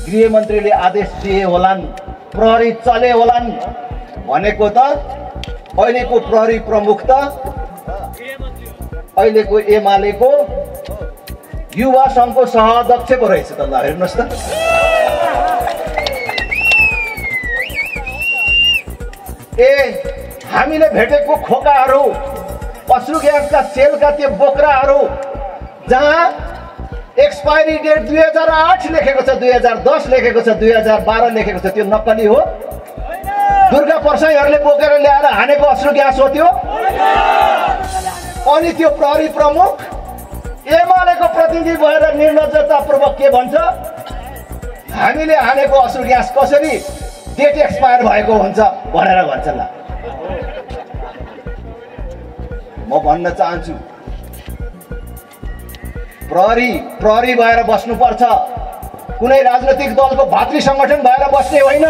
गृहमन्त्रीले आदेश दिए होलान्, प्रहरी चले होलान् भनेको त अहिलेको प्रहरी प्रमुख त अहिलेको एमालेको युवा सङ्घको सहअध्यक्ष पो रहेछ त। ल हेर्नुहोस् त, हामीले भेटेको खोकाहरू, अश्रु ग्यासका सेलका त्यो बोक्राहरू जहाँ एक्सपायरी डेट 2008 लेखेको छ, 2010 लेखेको छ, 2012 लेखेको छ, त्यो नक्कली हो? दुर्गा पर्साईहरूले बोकेर ल्याएर हानेको अश्रु ग्यास हो त्यो? अनि त्यो प्रहरी प्रमुख एमालेको प्रतिनिधि भएर निर्लज्जतापूर्वक के भन्छ, हामीले हानेको अश्रु ग्यास कसरी डेट एक्सपायर भएको हुन्छ भनेर भन्छ। ल म भन्न चाहन्छु, प्रहरी भएर बस्नुपर्छ, कुनै राजनैतिक दलको भातृ संगठन भएर बस्ने होइन।